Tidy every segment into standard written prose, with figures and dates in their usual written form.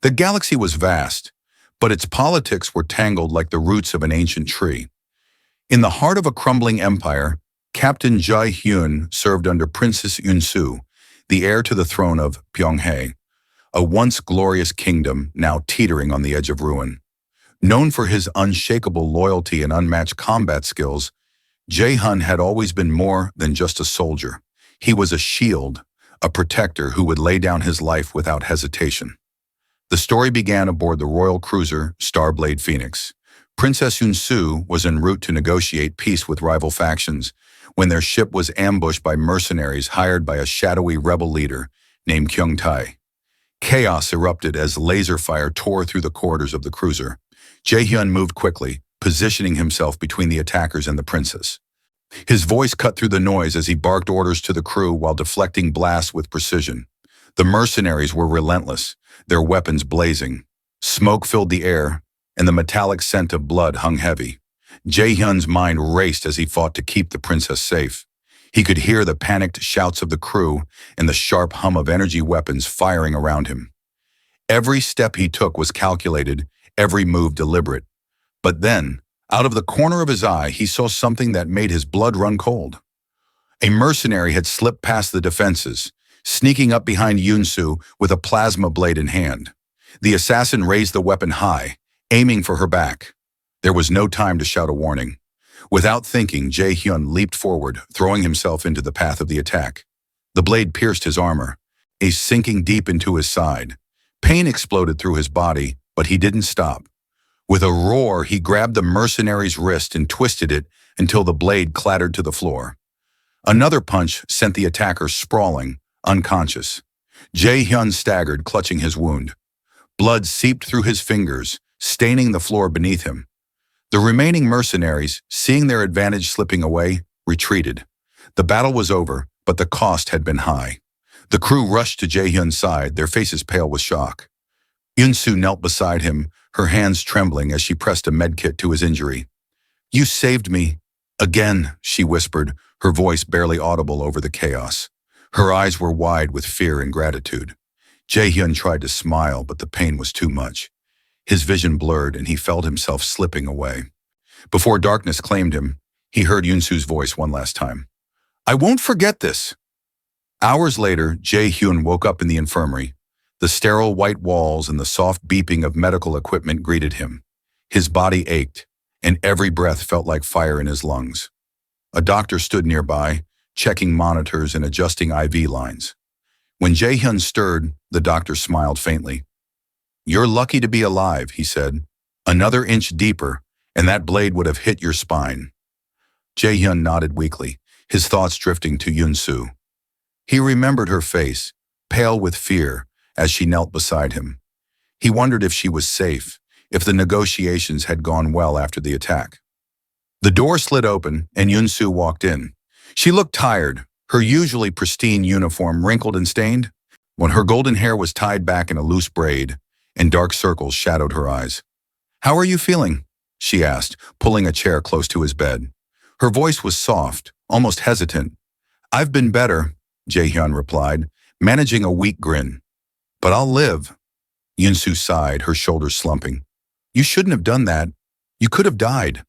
The galaxy was vast, but its politics were tangled like the roots of an ancient tree. In the heart of a crumbling empire, Captain Jae-hyun served under Princess Yun-su, the heir to the throne of Pyonghae, a once glorious kingdom now teetering on the edge of ruin. Known for his unshakable loyalty and unmatched combat skills, Jae-hyun had always been more than just a soldier. He was a shield, a protector who would lay down his life without hesitation. The story began aboard the royal cruiser Starblade Phoenix. Princess Yun-su was en route to negotiate peace with rival factions when their ship was ambushed by mercenaries hired by a shadowy rebel leader named Kyung-tae. Chaos erupted as laser fire tore through the corridors of the cruiser. Jae-hyun moved quickly, positioning himself between the attackers and the princess. His voice cut through the noise as he barked orders to the crew while deflecting blasts with precision. The mercenaries were relentless, their weapons blazing. Smoke filled the air, and the metallic scent of blood hung heavy. Jae-hyun's mind raced as he fought to keep the princess safe. He could hear the panicked shouts of the crew and the sharp hum of energy weapons firing around him. Every step he took was calculated, every move deliberate. But then, out of the corner of his eye, he saw something that made his blood run cold. A mercenary had slipped past the defenses, sneaking up behind Yun-su with a plasma blade in hand. The assassin raised the weapon high, aiming for her back. There was no time to shout a warning. Without thinking, Jae-hyun leaped forward, throwing himself into the path of the attack. The blade pierced his armor, sinking deep into his side. Pain exploded through his body, but he didn't stop. With a roar, he grabbed the mercenary's wrist and twisted it until the blade clattered to the floor. Another punch sent the attacker sprawling, unconscious. Jae-hyun staggered, clutching his wound. Blood seeped through his fingers, staining the floor beneath him. The remaining mercenaries, seeing their advantage slipping away, retreated. The battle was over, but the cost had been high. The crew rushed to Jae-hyun's side, their faces pale with shock. Yun-su knelt beside him, her hands trembling as she pressed a medkit to his injury. "You saved me." "Again," she whispered, her voice barely audible over the chaos. Her eyes were wide with fear and gratitude. Jae-hyun tried to smile, but the pain was too much. His vision blurred and he felt himself slipping away. Before darkness claimed him, he heard Yun-su's voice one last time. "I won't forget this." Hours later, Jae-hyun woke up in the infirmary. The sterile white walls and the soft beeping of medical equipment greeted him. His body ached, and every breath felt like fire in his lungs. A doctor stood nearby, checking monitors and adjusting IV lines. When Jae-hyun stirred, the doctor smiled faintly. "You're lucky to be alive," he said. "Another inch deeper, and that blade would have hit your spine." Jae-hyun nodded weakly, his thoughts drifting to Yun-su. He remembered her face, pale with fear, as she knelt beside him. He wondered if she was safe, if the negotiations had gone well after the attack. The door slid open, and Yun-su walked in. She looked tired, her usually pristine uniform wrinkled and stained, when her golden hair was tied back in a loose braid, and dark circles shadowed her eyes. "How are you feeling?" she asked, pulling a chair close to his bed. Her voice was soft, almost hesitant. "I've been better," Jae-hyun replied, managing a weak grin. "But I'll live." Yun-su sighed, her shoulders slumping. "You shouldn't have done that. You could have died."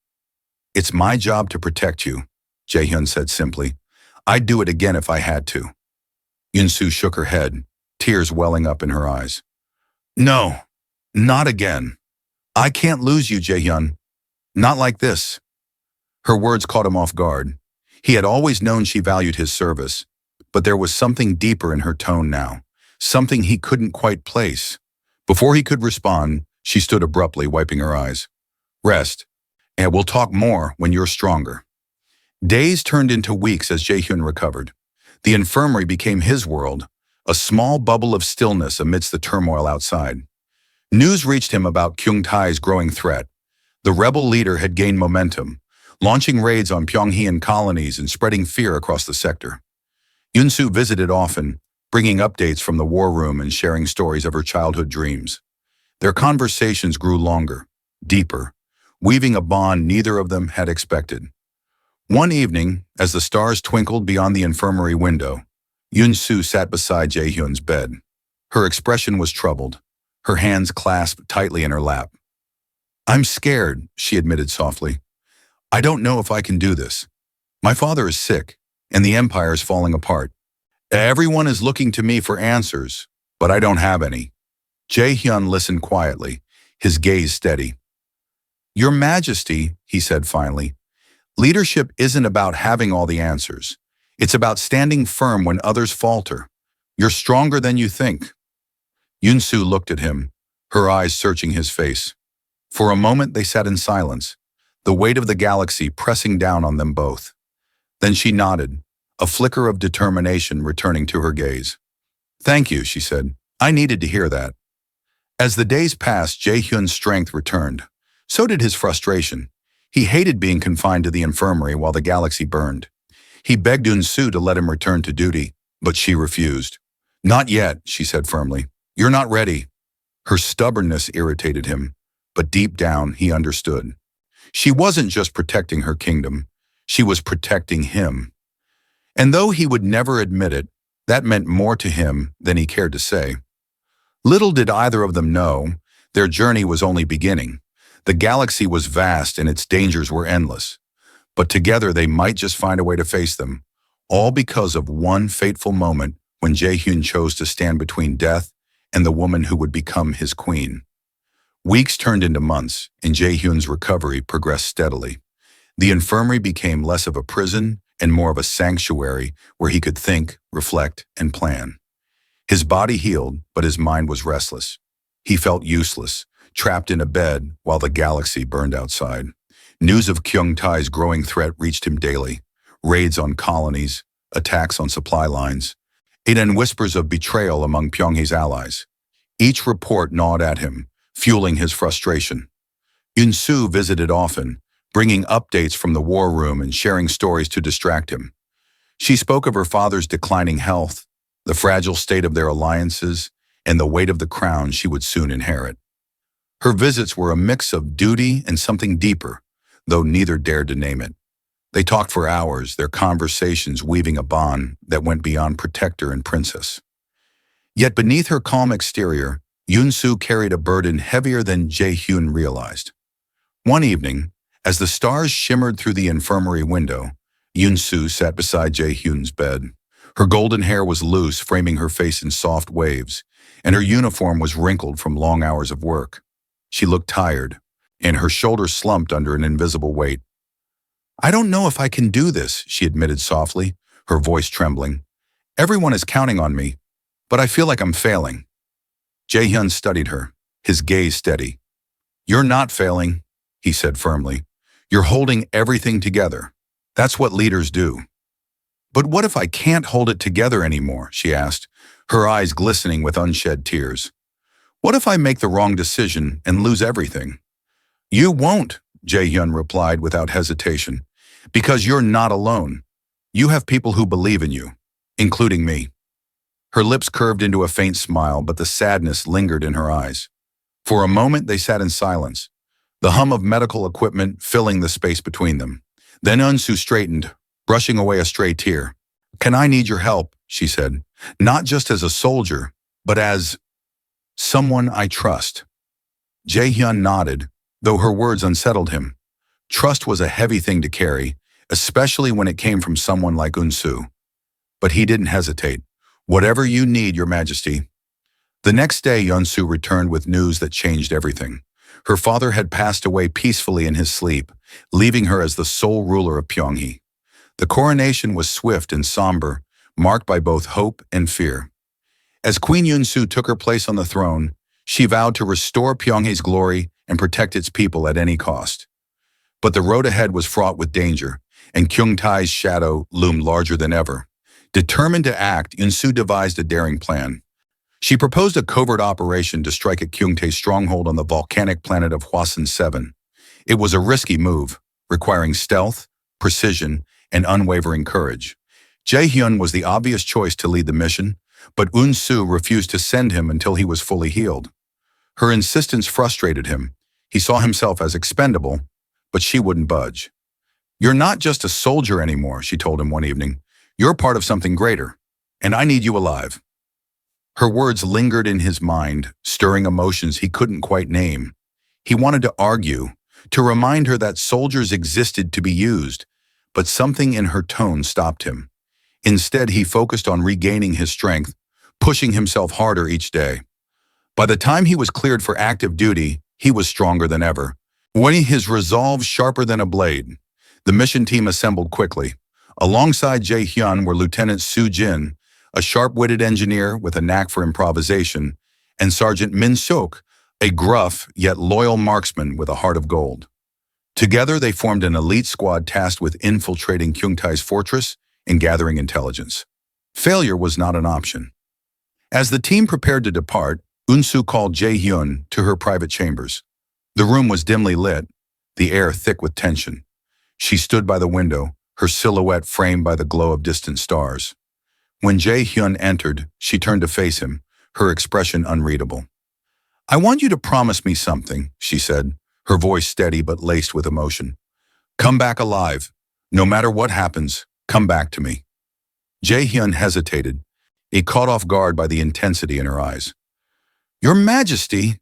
"It's my job to protect you," Jae-hyun said simply. "I'd do it again if I had to." Yun-su shook her head, tears welling up in her eyes. "No, not again. I can't lose you, Jae-hyun. Not like this." Her words caught him off guard. He had always known she valued his service, but there was something deeper in her tone now, something he couldn't quite place. Before he could respond, she stood abruptly, wiping her eyes. "Rest, and we'll talk more when you're stronger." Days turned into weeks as Jae-hyun recovered. The infirmary became his world, a small bubble of stillness amidst the turmoil outside. News reached him about Kyung-tae's growing threat. The rebel leader had gained momentum, launching raids on Pyongyang colonies and spreading fear across the sector. Yun-su visited often, bringing updates from the war room and sharing stories of her childhood dreams. Their conversations grew longer, deeper, weaving a bond neither of them had expected. One evening, as the stars twinkled beyond the infirmary window, Yun-su sat beside Jae-hyun's bed. Her expression was troubled, her hands clasped tightly in her lap. "I'm scared," she admitted softly. "I don't know if I can do this. My father is sick, and the empire is falling apart. Everyone is looking to me for answers, but I don't have any." Jae-hyun listened quietly, his gaze steady. "Your Majesty," he said finally, "leadership isn't about having all the answers. It's about standing firm when others falter. You're stronger than you think." Yoon-soo looked at him, her eyes searching his face. For a moment they sat in silence, the weight of the galaxy pressing down on them both. Then she nodded, a flicker of determination returning to her gaze. "Thank you," she said. "I needed to hear that." As the days passed, Jae-hyun's strength returned. So did his frustration. He hated being confined to the infirmary while the galaxy burned. He begged Yoon-soo to let him return to duty, but she refused. "Not yet," she said firmly. "You're not ready." Her stubbornness irritated him, but deep down he understood. She wasn't just protecting her kingdom, she was protecting him. And though he would never admit it, that meant more to him than he cared to say. Little did either of them know, their journey was only beginning. The galaxy was vast and its dangers were endless. But together they might just find a way to face them, all because of one fateful moment when Jae-hyun chose to stand between death and the woman who would become his queen. Weeks turned into months, and Jae-hyun's recovery progressed steadily. The infirmary became less of a prison and more of a sanctuary where he could think, reflect, and plan. His body healed, but his mind was restless. He felt useless, trapped in a bed while the galaxy burned outside. News of Kyung-tae's growing threat reached him daily. Raids on colonies, attacks on supply lines, and whispers of betrayal among Pyonghae's allies. Each report gnawed at him, fueling his frustration. Yoon-soo visited often, bringing updates from the war room and sharing stories to distract him. She spoke of her father's declining health, the fragile state of their alliances, and the weight of the crown she would soon inherit. Her visits were a mix of duty and something deeper, though neither dared to name it. They talked for hours, their conversations weaving a bond that went beyond protector and princess. Yet beneath her calm exterior, Yoon-soo carried a burden heavier than Jae-hyun realized. One evening, as the stars shimmered through the infirmary window, Yoon-soo sat beside Jae-hyun's bed. Her golden hair was loose, framing her face in soft waves, and her uniform was wrinkled from long hours of work. She looked tired, and her shoulders slumped under an invisible weight. "I don't know if I can do this," she admitted softly, her voice trembling. "Everyone is counting on me, but I feel like I'm failing." Jae-hyun studied her, his gaze steady. "You're not failing," he said firmly. "You're holding everything together. That's what leaders do." "But what if I can't hold it together anymore?" she asked, her eyes glistening with unshed tears. "What if I make the wrong decision and lose everything?" "You won't," Jae-hyun replied without hesitation, "because you're not alone. You have people who believe in you, including me." Her lips curved into a faint smile, but the sadness lingered in her eyes. For a moment they sat in silence, the hum of medical equipment filling the space between them. Then Yoon-soo straightened, brushing away a stray tear. "Can I need your help?" she said. "Not just as a soldier, but as someone I trust." Jae-hyun nodded, though her words unsettled him. Trust was a heavy thing to carry, especially when it came from someone like Yoon-soo. But he didn't hesitate. "Whatever you need, Your Majesty." The next day, Yoon-soo returned with news that changed everything. Her father had passed away peacefully in his sleep, leaving her as the sole ruler of Pyonghae. The coronation was swift and somber, marked by both hope and fear. As Queen Yoon-soo took her place on the throne, she vowed to restore Pyonghae's glory and protect its people at any cost. But the road ahead was fraught with danger, and Kyung-tae's shadow loomed larger than ever. Determined to act, Yoon-soo devised a daring plan. She proposed a covert operation to strike at Kyung-tae's stronghold on the volcanic planet of Hwasun 7. It was a risky move, requiring stealth, precision, and unwavering courage. Jae-hyun was the obvious choice to lead the mission, but Yoon-soo refused to send him until he was fully healed. Her insistence frustrated him. He saw himself as expendable, but she wouldn't budge. "You're not just a soldier anymore," she told him one evening. "You're part of something greater, and I need you alive." Her words lingered in his mind, stirring emotions he couldn't quite name. He wanted to argue, to remind her that soldiers existed to be used, but something in her tone stopped him. Instead, he focused on regaining his strength, pushing himself harder each day. By the time he was cleared for active duty, he was stronger than ever, weighing his resolve sharper than a blade. The mission team assembled quickly. Alongside Jae-hyun were Lieutenant Soo-jin, a sharp-witted engineer with a knack for improvisation, and Sergeant Min-seok, a gruff yet loyal marksman with a heart of gold. Together, they formed an elite squad tasked with infiltrating Kyungtae's fortress and gathering intelligence. Failure was not an option. As the team prepared to depart, Eun-soo called Jae-hyun to her private chambers. The room was dimly lit, the air thick with tension. She stood by the window, her silhouette framed by the glow of distant stars. When Jae-hyun entered, she turned to face him, her expression unreadable. "I want you to promise me something," she said, her voice steady but laced with emotion. "Come back alive. No matter what happens, come back to me." Jae-hyun hesitated, he caught off guard by the intensity in her eyes. "Your Majesty,"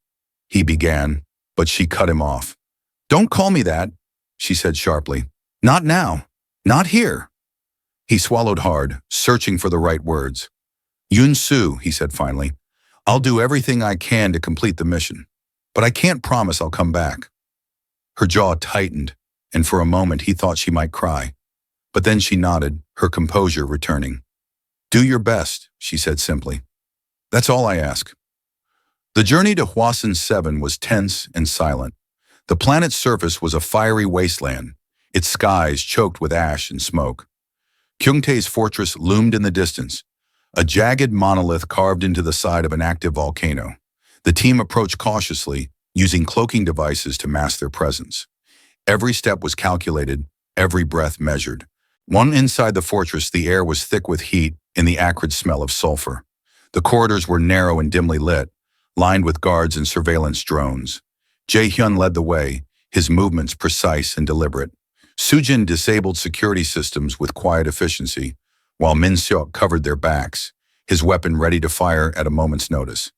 he began, but she cut him off. "Don't call me that," she said sharply. "Not now. Not here." He swallowed hard, searching for the right words. "Eun-soo," he said finally, "I'll do everything I can to complete the mission, but I can't promise I'll come back." Her jaw tightened, and for a moment he thought she might cry. But then she nodded, her composure returning. "Do your best," she said simply. "That's all I ask." The journey to Hwasun 7 was tense and silent. The planet's surface was a fiery wasteland, its skies choked with ash and smoke. Kyungtae's fortress loomed in the distance, a jagged monolith carved into the side of an active volcano. The team approached cautiously, using cloaking devices to mask their presence. Every step was calculated, every breath measured. Once inside the fortress, the air was thick with heat and the acrid smell of sulfur. The corridors were narrow and dimly lit, lined with guards and surveillance drones. Jae-hyun led the way, his movements precise and deliberate. Soo-jin disabled security systems with quiet efficiency, while Min-seok covered their backs, his weapon ready to fire at a moment's notice.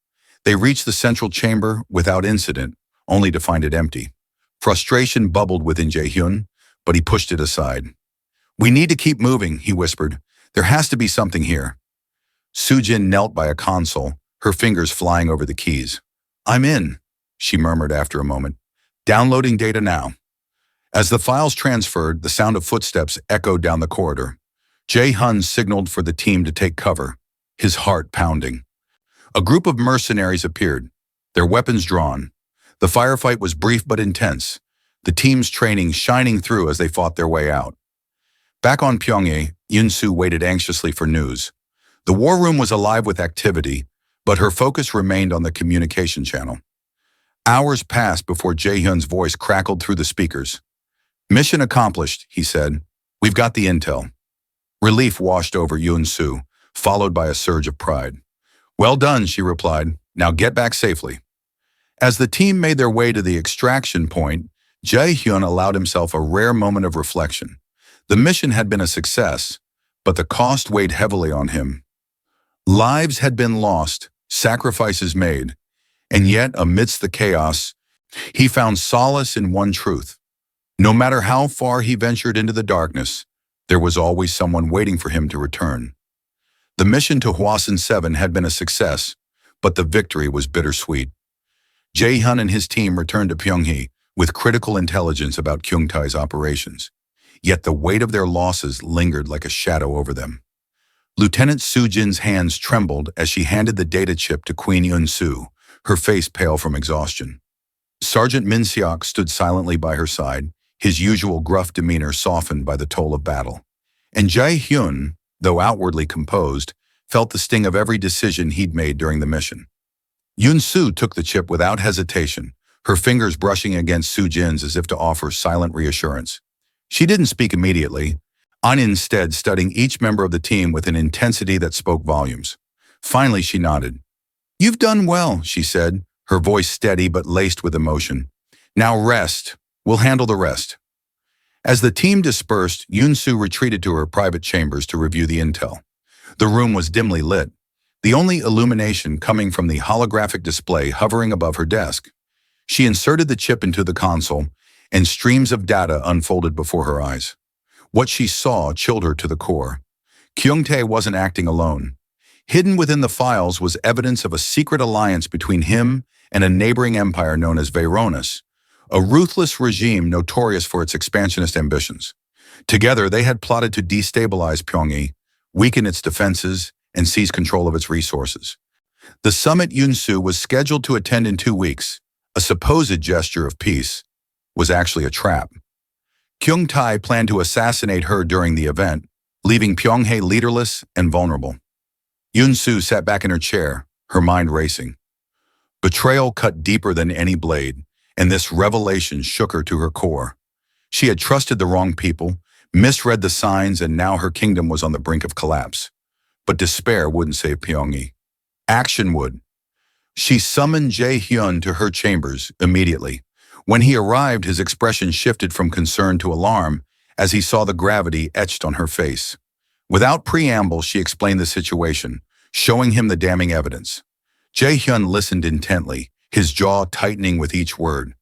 They reached the central chamber without incident, only to find it empty. Frustration bubbled within Jae-hyun, but he pushed it aside. "We need to keep moving," he whispered. "There has to be something here." Soo-jin knelt by a console, her fingers flying over the keys. "I'm in," she murmured after a moment. "Downloading data now." As the files transferred, the sound of footsteps echoed down the corridor. Jae-hyun signaled for the team to take cover, his heart pounding. A group of mercenaries appeared, their weapons drawn. The firefight was brief but intense, the team's training shining through as they fought their way out. Back on Pyongyang, Eun-soo waited anxiously for news. The war room was alive with activity, but her focus remained on the communication channel. Hours passed before Jae-hyun's voice crackled through the speakers. "Mission accomplished," he said. "We've got the intel." Relief washed over Eun-soo, followed by a surge of pride. "Well done," she replied. "Now get back safely." As the team made their way to the extraction point, Jae-hyun allowed himself a rare moment of reflection. The mission had been a success, but the cost weighed heavily on him. Lives had been lost, sacrifices made, and yet amidst the chaos, he found solace in one truth. No matter how far he ventured into the darkness, there was always someone waiting for him to return. The mission to Hwasun 7 had been a success, but the victory was bittersweet. Jae-hyun and his team returned to Pyongyang with critical intelligence about Kyungtae's operations. Yet the weight of their losses lingered like a shadow over them. Lieutenant Soo-jin's hands trembled as she handed the data chip to Queen Eun-soo, her face pale from exhaustion. Sergeant Min-seok stood silently by her side, his usual gruff demeanor softened by the toll of battle. And Jae-hyun, though outwardly composed, felt the sting of every decision he'd made during the mission. Eun-soo took the chip without hesitation, her fingers brushing against Soo-jin's as if to offer silent reassurance. She didn't speak immediately, instead studying each member of the team with an intensity that spoke volumes. Finally, she nodded. "You've done well," she said, her voice steady but laced with emotion. "Now rest. We'll handle the rest." As the team dispersed, Eun-soo retreated to her private chambers to review the intel. The room was dimly lit, the only illumination coming from the holographic display hovering above her desk. She inserted the chip into the console, and streams of data unfolded before her eyes. What she saw chilled her to the core. Kyung-tae wasn't acting alone. Hidden within the files was evidence of a secret alliance between him and a neighboring empire known as Varonis, a ruthless regime notorious for its expansionist ambitions. Together, they had plotted to destabilize Pyongyang, weaken its defenses, and seize control of its resources. The summit Yunsu was scheduled to attend in 2 weeks, a supposed gesture of peace, was actually a trap. Kyung-tae planned to assassinate her during the event, leaving Pyongyang leaderless and vulnerable. Yunsu sat back in her chair, her mind racing. Betrayal cut deeper than any blade, and this revelation shook her to her core. She had trusted the wrong people, misread the signs, and now her kingdom was on the brink of collapse. But despair wouldn't save Pyongyang. Action would. She summoned Jae-hyun to her chambers immediately. When he arrived, his expression shifted from concern to alarm as he saw the gravity etched on her face. Without preamble, she explained the situation, showing him the damning evidence. Jae-hyun listened intently, his jaw tightening with each word.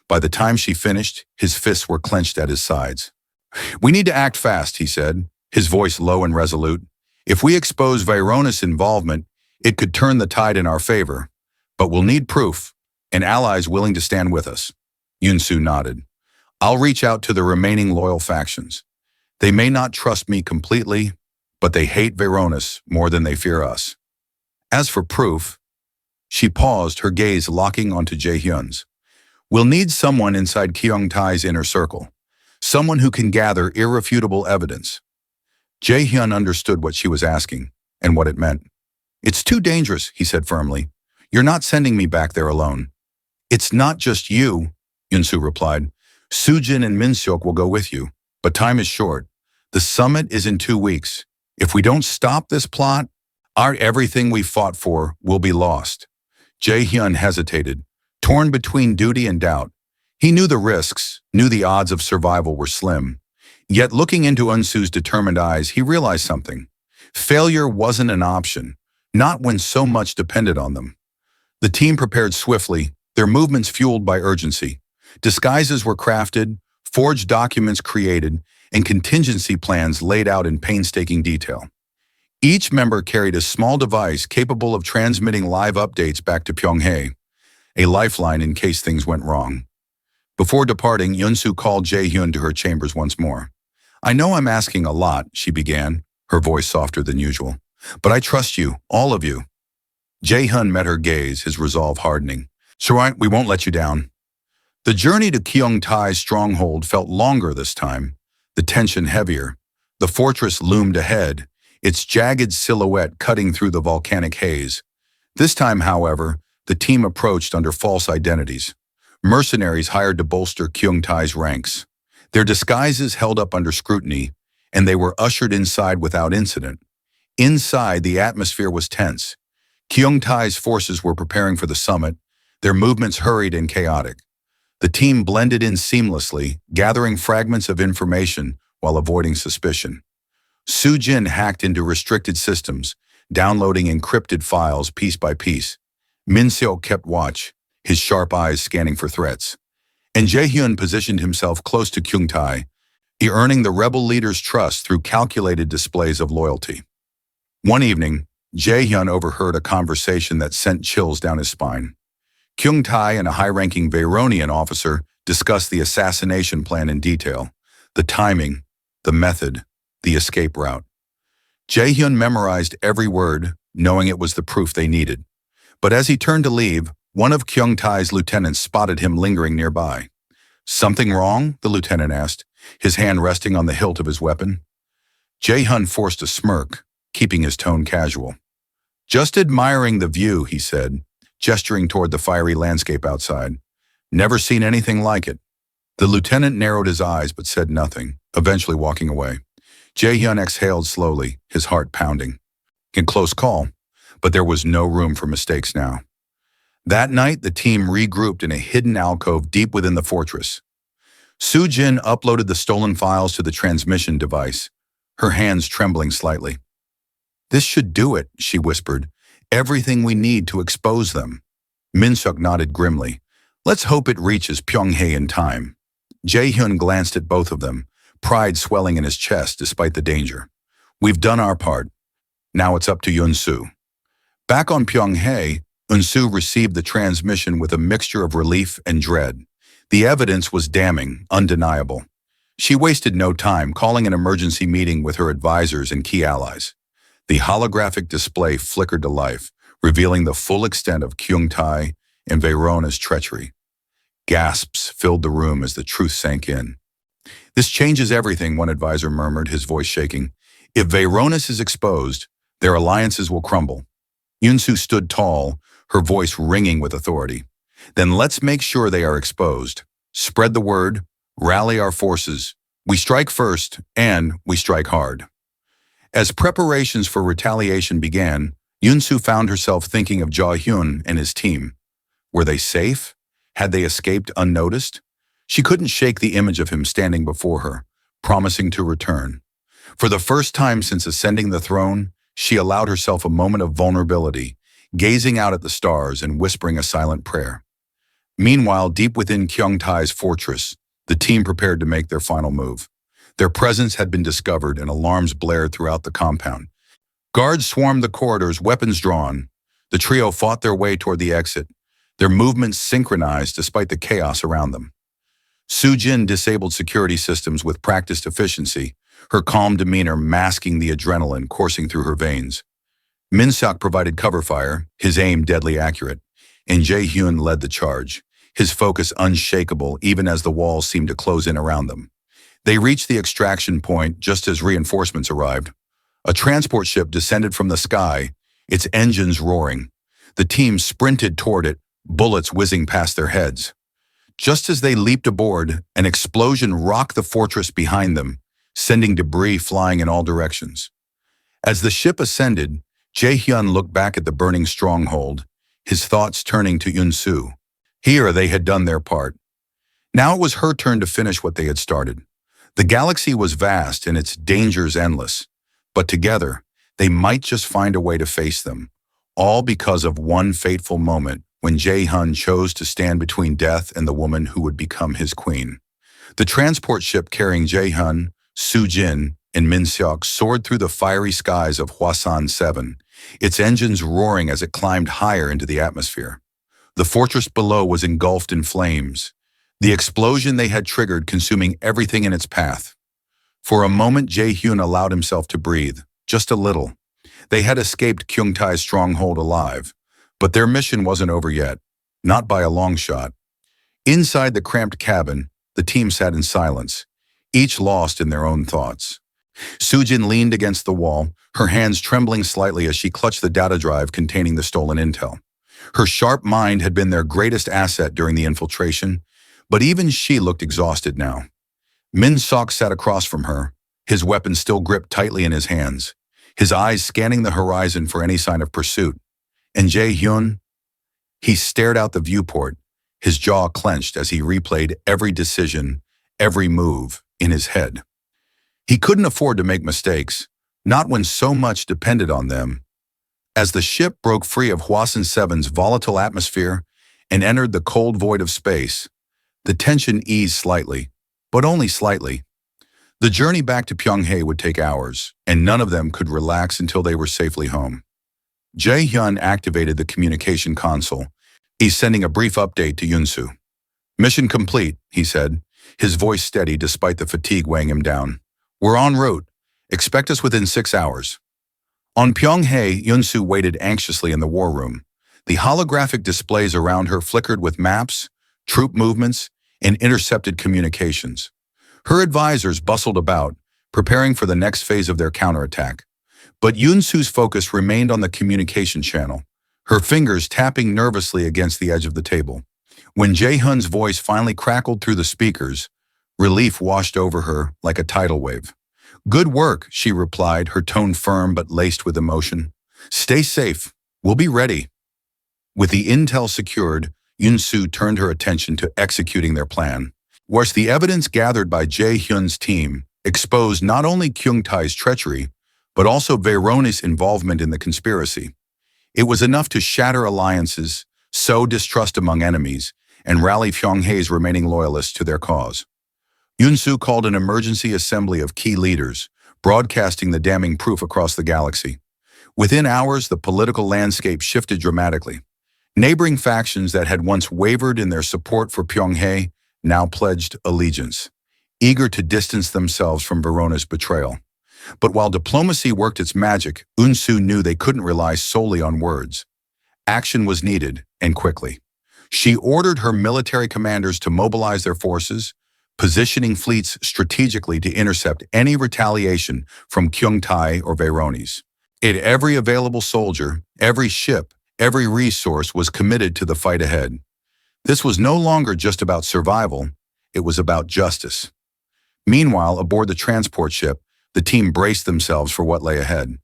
By the time she finished, his fists were clenched at his sides. "We need to act fast," he said, his voice low and resolute. "If we expose Varonis' involvement, it could turn the tide in our favor. But we'll need proof, and allies willing to stand with us." Yunsu nodded. "I'll reach out to the remaining loyal factions. They may not trust me completely, but they hate Varonis more than they fear us." As for proof, she paused, her gaze locking onto Jae-hyun's. "We'll need someone inside Kyung-tae's inner circle, someone who can gather irrefutable evidence." Jae-hyun understood what she was asking and what it meant. "It's too dangerous," he said firmly. "You're not sending me back there alone." "It's not just you," Yunsu replied. "Sujin and Minseok will go with you, but time is short. The summit is in 2 weeks. If we don't stop this plot, everything we fought for will be lost." Jae-hyun hesitated, torn between duty and doubt. He knew the risks, knew the odds of survival were slim. Yet looking into Unsu's determined eyes, he realized something. Failure wasn't an option, not when so much depended on them. The team prepared swiftly, their movements fueled by urgency. Disguises were crafted, forged documents created, and contingency plans laid out in painstaking detail. Each member carried a small device capable of transmitting live updates back to Pyongyang, a lifeline in case things went wrong. Before departing, Yunsu called Jae-hyun to her chambers once more. "I know I'm asking a lot," she began, her voice softer than usual. "But I trust you, all of you." Jae-hyun met her gaze, his resolve hardening. "Sure, we won't let you down." The journey to Kyung-tae's stronghold felt longer this time, the tension heavier. The fortress loomed ahead, its jagged silhouette cutting through the volcanic haze. This time, however, the team approached under false identities. Mercenaries hired to bolster Kyung-tae's ranks. Their disguises held up under scrutiny, and they were ushered inside without incident. Inside, the atmosphere was tense. Kyung-tae's forces were preparing for the summit, their movements hurried and chaotic. The team blended in seamlessly, gathering fragments of information while avoiding suspicion. Sujin hacked into restricted systems, downloading encrypted files piece by piece. Minseok kept watch, his sharp eyes scanning for threats. And Jae-hyun positioned himself close to Kyung-tae, earning the rebel leader's trust through calculated displays of loyalty. One evening, Jae-hyun overheard a conversation that sent chills down his spine. Kyung-tae and a high-ranking Varonian officer discussed the assassination plan in detail, the timing, the method, the escape route. Jae-hyun memorized every word, knowing it was the proof they needed. But as he turned to leave, one of Kyung-tae's lieutenants spotted him lingering nearby. "Something wrong?" the lieutenant asked, his hand resting on the hilt of his weapon. Jae-hyun forced a smirk, keeping his tone casual. "Just admiring the view," he said, gesturing toward the fiery landscape outside. "Never seen anything like it." The lieutenant narrowed his eyes but said nothing, eventually walking away. Jae-hyun exhaled slowly, his heart pounding. In close call, but there was no room for mistakes now. That night, the team regrouped in a hidden alcove deep within the fortress. Sujin uploaded the stolen files to the transmission device, her hands trembling slightly. "This should do it," she whispered, Everything we need to expose them. Min-suk nodded grimly. Let's hope it reaches Pyonghae in time. Jae-hyun glanced at both of them, pride swelling in his chest despite the danger. We've done our part. Now it's up to Yun-soo. Back on Pyonghae, Yun-soo received the transmission with a mixture of relief and dread. The evidence was damning, undeniable. She wasted no time calling an emergency meeting with her advisors and key allies. The holographic display flickered to life, revealing the full extent of Kyung-tae and Verona's treachery. Gasps filled the room as the truth sank in. This changes everything, one advisor murmured, his voice shaking. If Veronis is exposed, their alliances will crumble. Yun-soo stood tall, her voice ringing with authority. Then let's make sure they are exposed. Spread the word, rally our forces. We strike first, and we strike hard. As preparations for retaliation began, Yun-soo found herself thinking of Jae-hyun and his team. Were they safe? Had they escaped unnoticed? She couldn't shake the image of him standing before her, promising to return. For the first time since ascending the throne, she allowed herself a moment of vulnerability, gazing out at the stars and whispering a silent prayer. Meanwhile, deep within Kyung-tae's fortress, the team prepared to make their final move. Their presence had been discovered and alarms blared throughout the compound. Guards swarmed the corridors, weapons drawn. The trio fought their way toward the exit, their movements synchronized despite the chaos around them. Soo-jin disabled security systems with practiced efficiency, her calm demeanor masking the adrenaline coursing through her veins. Min-suk provided cover fire, his aim deadly accurate, and Jae-hyun led the charge, his focus unshakable even as the walls seemed to close in around them. They reached the extraction point just as reinforcements arrived. A transport ship descended from the sky, its engines roaring. The team sprinted toward it, bullets whizzing past their heads. Just as they leaped aboard, an explosion rocked the fortress behind them, sending debris flying in all directions. As the ship ascended, Jae-hyun looked back at the burning stronghold, his thoughts turning to Yun-soo. Here they had done their part. Now it was her turn to finish what they had started. The galaxy was vast and its dangers endless, but together, they might just find a way to face them, all because of one fateful moment when Jae-hyun chose to stand between death and the woman who would become his queen. The transport ship carrying Jae-hyun, Soo-jin, and Min-suk soared through the fiery skies of Hwasan 7, its engines roaring as it climbed higher into the atmosphere. The fortress below was engulfed in flames, the explosion they had triggered consuming everything in its path. For a moment, Jae-hyun allowed himself to breathe, just a little. They had escaped Kyung-tae's stronghold alive, but their mission wasn't over yet, not by a long shot. Inside the cramped cabin, the team sat in silence, each lost in their own thoughts. Soo-jin leaned against the wall, her hands trembling slightly as she clutched the data drive containing the stolen intel. Her sharp mind had been their greatest asset during the infiltration, but even she looked exhausted now. Min-suk sat across from her, his weapon still gripped tightly in his hands, his eyes scanning the horizon for any sign of pursuit. And Jae-hyun? He stared out the viewport, his jaw clenched as he replayed every decision, every move in his head. He couldn't afford to make mistakes, not when so much depended on them. As the ship broke free of Hwasan 7's volatile atmosphere and entered the cold void of space, the tension eased slightly, but only slightly. The journey back to Pyonghae would take hours, and none of them could relax until they were safely home. Jae-hyun activated the communication console. He's sending a brief update to Yun-soo. Mission complete, he said, his voice steady despite the fatigue weighing him down. We're en route. Expect us within 6 hours. On Pyonghae, Yun-soo waited anxiously in the war room. The holographic displays around her flickered with maps, troop movements, and intercepted communications. Her advisors bustled about, preparing for the next phase of their counterattack. But Yun-soo's focus remained on the communication channel, her fingers tapping nervously against the edge of the table. When Jae-hyun's voice finally crackled through the speakers, relief washed over her like a tidal wave. Good work, she replied, her tone firm but laced with emotion. Stay safe. We'll be ready. With the intel secured, Yun-soo turned her attention to executing their plan. Whilst the evidence gathered by Jae-hyun's team exposed not only Kyung-tae's treachery, but also Verona's involvement in the conspiracy, It was enough to shatter alliances, sow distrust among enemies, and rally Pyonghae's remaining loyalists to their cause. Yunsu called an emergency assembly of key leaders, broadcasting the damning proof across the galaxy. Within hours, the political landscape shifted dramatically. Neighboring factions that had once wavered in their support for Pyonghae now pledged allegiance, eager to distance themselves from Verona's betrayal. But while diplomacy worked its magic, Yunsu knew they couldn't rely solely on words. Action was needed, and quickly. She ordered her military commanders to mobilize their forces, positioning fleets strategically to intercept any retaliation from Kyungtae or Verones. Every available soldier, every ship, every resource was committed to the fight ahead. This was no longer just about survival, it was about justice. Meanwhile, aboard the transport ship, the team braced themselves for what lay ahead.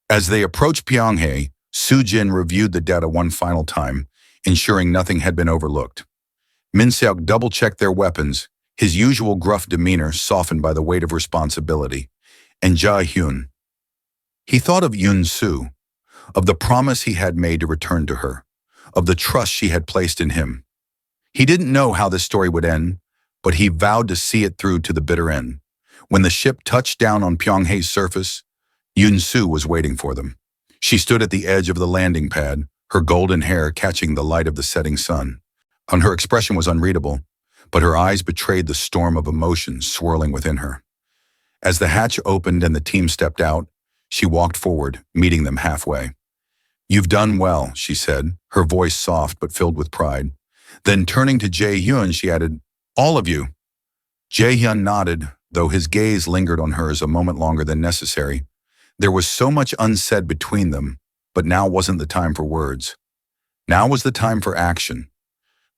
As they approached Pyonghae, Soo-jin reviewed the data one final time, ensuring nothing had been overlooked. Min-seok double-checked their weapons, his usual gruff demeanor softened by the weight of responsibility. And Jae-hyun. He thought of Yun-soo, of the promise he had made to return to her, of the trust she had placed in him. He didn't know how this story would end, but he vowed to see it through to the bitter end. When the ship touched down on Pyonghae's surface, Yun-soo was waiting for them. She stood at the edge of the landing pad, her golden hair catching the light of the setting sun. And her expression was unreadable, but her eyes betrayed the storm of emotions swirling within her. As the hatch opened and the team stepped out, she walked forward, meeting them halfway. "You've done well," she said, her voice soft but filled with pride. Then turning to Jae-hyun, she added, "All of you." Jae-hyun nodded, though his gaze lingered on hers a moment longer than necessary. There was so much unsaid between them, but now wasn't the time for words. Now was the time for action.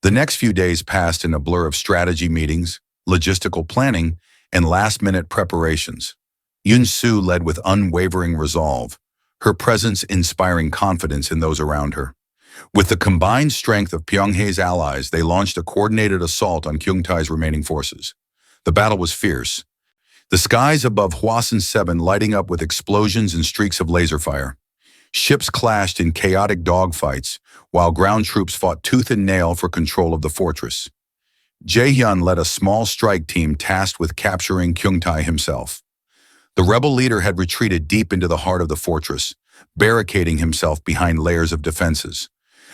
The next few days passed in a blur of strategy meetings, logistical planning, and last-minute preparations. Yun-soo led with unwavering resolve, her presence inspiring confidence in those around her. With the combined strength of Pyonghae's allies, they launched a coordinated assault on Kyungtae's remaining forces. The battle was fierce, the skies above Hwasun 7 lighting up with explosions and streaks of laser fire. Ships clashed in chaotic dogfights, while ground troops fought tooth and nail for control of the fortress. Jae-hyun led a small strike team tasked with capturing Kyungtae himself. The rebel leader had retreated deep into the heart of the fortress, barricading himself behind layers of defenses.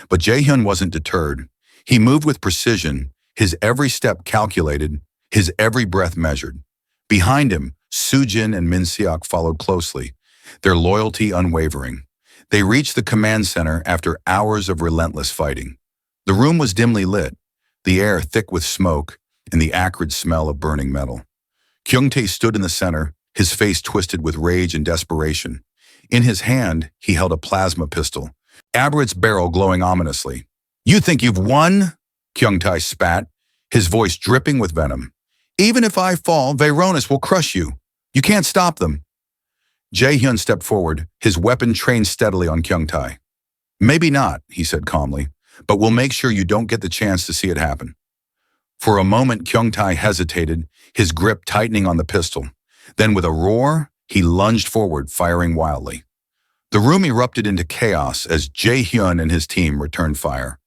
But Jae-hyun wasn't deterred. He moved with precision, his every step calculated, his every breath measured. Behind him, Soo-jin and Min-seok followed closely, their loyalty unwavering. They reached the command center after hours of relentless fighting. The room was dimly lit, the air thick with smoke and the acrid smell of burning metal. Kyungtae stood in the center, his face twisted with rage and desperation. In his hand, he held a plasma pistol, its barrel glowing ominously. "You think you've won?" Kyungtae spat, his voice dripping with venom. "Even if I fall, Veronis will crush you. You can't stop them." Jae-hyun stepped forward, his weapon trained steadily on Kyungtae. "Maybe not," he said calmly, "but we'll make sure you don't get the chance to see it happen." For a moment, Kyungtae hesitated, his grip tightening on the pistol. Then with a roar, he lunged forward, firing wildly. The room erupted into chaos as Jae-hyun and his team returned fire.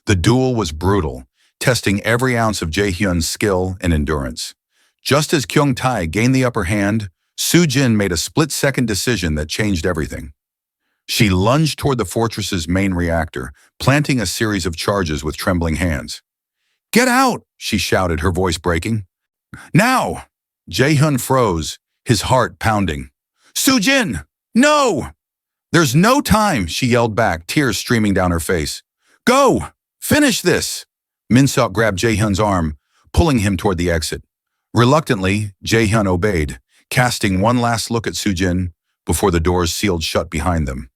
The duel was brutal, testing every ounce of Jae-hyun's skill and endurance. Just as Kyungtae gained the upper hand, Soo-jin made a split-second decision that changed everything. She lunged toward the fortress's main reactor, planting a series of charges with trembling hands. "Get out!" she shouted, her voice breaking. "Now!" Jae-hyun froze, his heart pounding. "Soo-jin! No!" "There's no time," she yelled back, tears streaming down her face. "Go! Finish this!" Min-seok grabbed Jae-hyun's arm, pulling him toward the exit. Reluctantly, Jae-hyun obeyed, casting one last look at Soo-jin before the doors sealed shut behind them.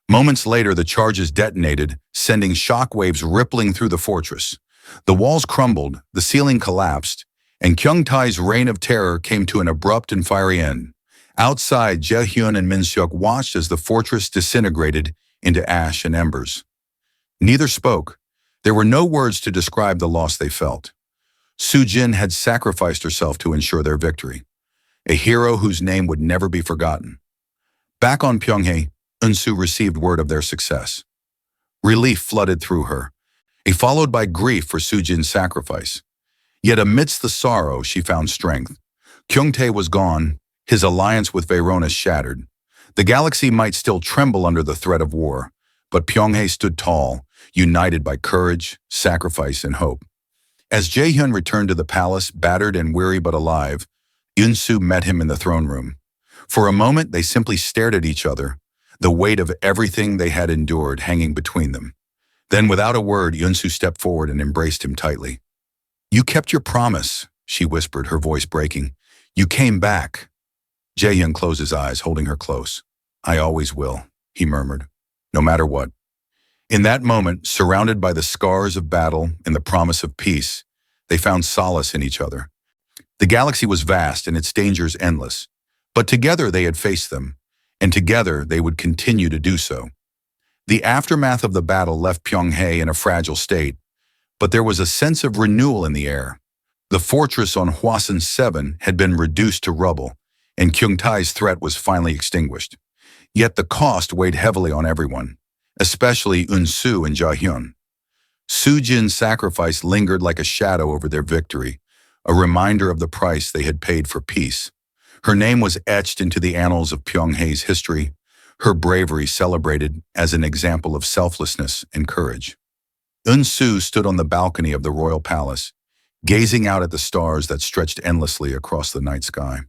Moments later, the charges detonated, sending shockwaves rippling through the fortress. The walls crumbled, the ceiling collapsed, and Kyungtae's reign of terror came to an abrupt and fiery end. Outside, Jae-hyun and Min-seok watched as the fortress disintegrated into ash and embers. Neither spoke. There were no words to describe the loss they felt. Soo-jin had sacrificed herself to ensure their victory, a hero whose name would never be forgotten. Back on Pyonghae, Eunsu received word of their success. Relief flooded through her, followed by grief for Sujin's sacrifice. Yet amidst the sorrow, she found strength. Kyungtae was gone, his alliance with Verona shattered. The galaxy might still tremble under the threat of war, but Pyonghae stood tall, united by courage, sacrifice, and hope. As Jaehyun returned to the palace, battered and weary but alive, Eunsu met him in the throne room. For a moment, they simply stared at each other, the weight of everything they had endured hanging between them. Then, without a word, Eunsu stepped forward and embraced him tightly. "You kept your promise," she whispered, her voice breaking. "You came back." Jaehyun closed his eyes, holding her close. "I always will," he murmured, "no matter what." In that moment, surrounded by the scars of battle and the promise of peace, they found solace in each other. The galaxy was vast and its dangers endless, but together they had faced them, and together they would continue to do so. The aftermath of the battle left Pyonghae in a fragile state, but there was a sense of renewal in the air. The fortress on Hwasun 7 had been reduced to rubble, and Kyungtae's threat was finally extinguished. Yet the cost weighed heavily on everyone, especially Eunsu and Jaehyun. Sujin's sacrifice lingered like a shadow over their victory, a reminder of the price they had paid for peace. Her name was etched into the annals of Pyonghae's history, her bravery celebrated as an example of selflessness and courage. Eunsu stood on the balcony of the royal palace, gazing out at the stars that stretched endlessly across the night sky.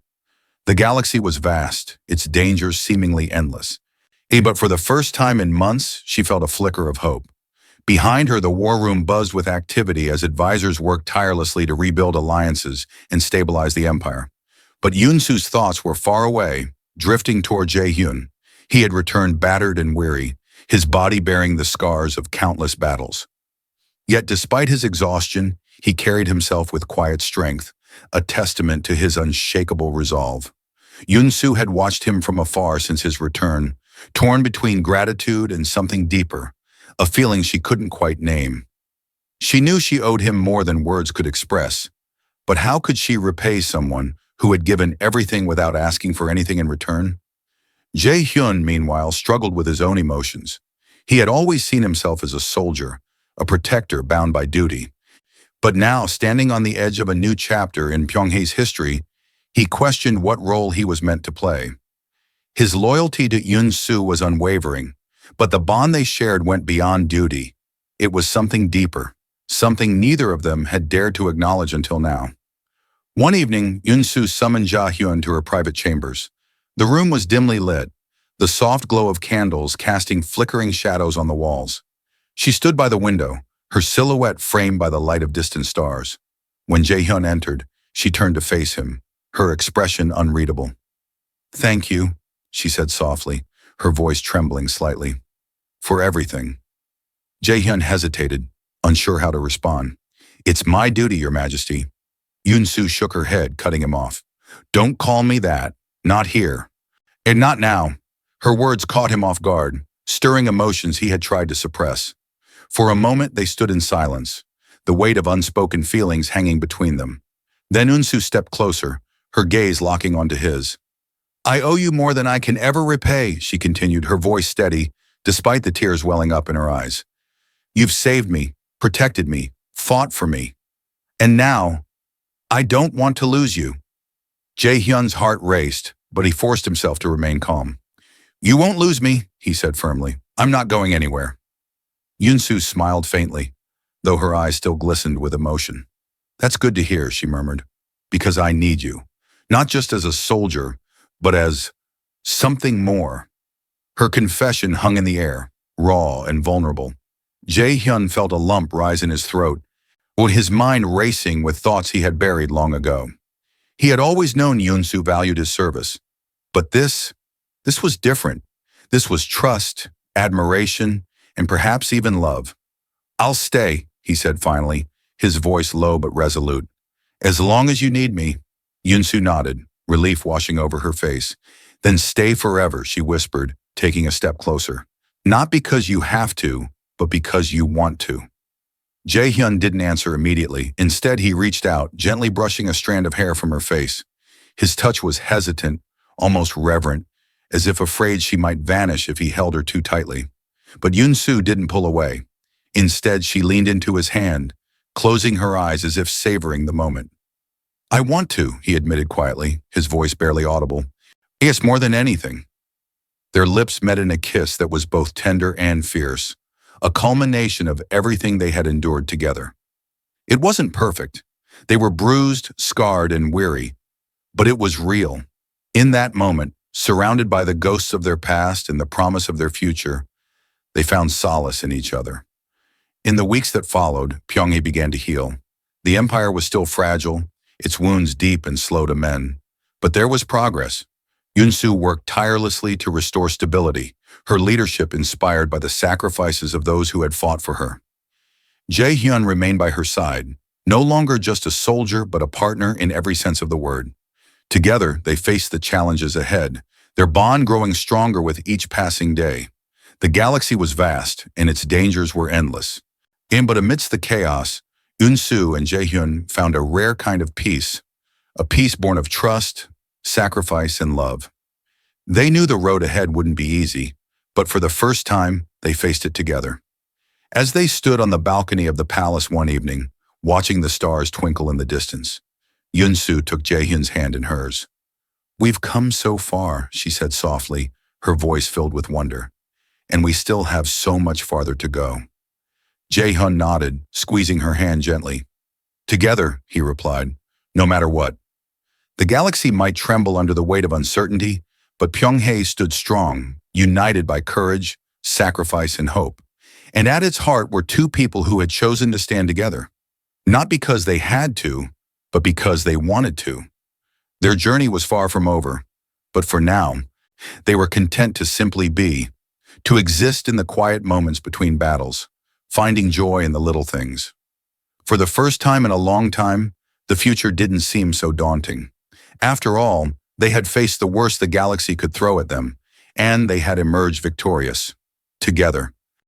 The galaxy was vast, its dangers seemingly endless. But for the first time in months, she felt a flicker of hope. Behind her, the war room buzzed with activity as advisors worked tirelessly to rebuild alliances and stabilize the empire. But Eunsu's thoughts were far away, drifting toward Jaehyun. He had returned battered and weary, his body bearing the scars of countless battles. Yet despite his exhaustion, he carried himself with quiet strength, a testament to his unshakable resolve. Eunsu had watched him from afar since his return, torn between gratitude and something deeper, a feeling she couldn't quite name. She knew she owed him more than words could express, but how could she repay someone who had given everything without asking for anything in return? Jaehyun, meanwhile, struggled with his own emotions. He had always seen himself as a soldier, a protector bound by duty. But now, standing on the edge of a new chapter in Pyonghae's history, he questioned what role he was meant to play. His loyalty to Eunsu was unwavering, but the bond they shared went beyond duty. It was something deeper, something neither of them had dared to acknowledge until now. One evening, Eunsu summoned Jaehyun to her private chambers. The room was dimly lit, the soft glow of candles casting flickering shadows on the walls. She stood by the window, her silhouette framed by the light of distant stars. When Jaehyun entered, she turned to face him, her expression unreadable. "Thank you," she said softly, her voice trembling slightly. "For everything." Jaehyun hesitated, unsure how to respond. "It's my duty, Your Majesty." Eunsu shook her head, cutting him off. "Don't call me that. Not here. And not now." Her words caught him off guard, stirring emotions he had tried to suppress. For a moment, they stood in silence, the weight of unspoken feelings hanging between them. Then Eunsu stepped closer, her gaze locking onto his. "I owe you more than I can ever repay," she continued, her voice steady, despite the tears welling up in her eyes. "You've saved me, protected me, fought for me. And now, I don't want to lose you." Jaehyun's heart raced, but he forced himself to remain calm. "You won't lose me," he said firmly. "I'm not going anywhere." Eunsu smiled faintly, though her eyes still glistened with emotion. "That's good to hear," she murmured, "because I need you, not just as a soldier, but as something more." Her confession hung in the air, raw and vulnerable. Jaehyun felt a lump rise in his throat, with his mind racing with thoughts he had buried long ago. He had always known Eunsu valued his service, but this was different. This was trust, admiration, and perhaps even love. "I'll stay," he said finally, his voice low but resolute. "As long as you need me." Eunsu nodded, relief washing over her face. "Then stay forever," she whispered, taking a step closer. "Not because you have to, but because you want to." Jaehyun didn't answer immediately. Instead, he reached out, gently brushing a strand of hair from her face. His touch was hesitant, almost reverent, as if afraid she might vanish if he held her too tightly. But Yun-Su didn't pull away. Instead, she leaned into his hand, closing her eyes as if savoring the moment. "I want to," he admitted quietly, his voice barely audible. "Yes, more than anything." Their lips met in a kiss that was both tender and fierce, a culmination of everything they had endured together. It wasn't perfect. They were bruised, scarred, and weary, but it was real. In that moment, surrounded by the ghosts of their past and the promise of their future, they found solace in each other. In the weeks that followed, Pyongyang began to heal. The empire was still fragile, its wounds deep and slow to mend. But there was progress. Yun-Su worked tirelessly to restore stability, her leadership inspired by the sacrifices of those who had fought for her. Jae-hyun remained by her side, no longer just a soldier but a partner in every sense of the word. Together, they faced the challenges ahead, their bond growing stronger with each passing day. The galaxy was vast, and its dangers were endless. But amidst the chaos, Yun-Su and Jae-hyun found a rare kind of peace, a peace born of trust, sacrifice, and love. They knew the road ahead wouldn't be easy, but for the first time, they faced it together. As they stood on the balcony of the palace one evening, watching the stars twinkle in the distance, Yun-Su took Jae-hyun's hand in hers. "We've come so far," she said softly, her voice filled with wonder. "And we still have so much farther to go." Jae-hyun nodded, squeezing her hand gently. "Together," he replied, "no matter what." The galaxy might tremble under the weight of uncertainty, but Pyongyang stood strong, united by courage, sacrifice, and hope. And at its heart were two people who had chosen to stand together. Not because they had to, but because they wanted to. Their journey was far from over, but for now, they were content to simply be, to exist in the quiet moments between battles, finding joy in the little things. For the first time in a long time, the future didn't seem so daunting. After all, they had faced the worst the galaxy could throw at them, and they had emerged victorious, together.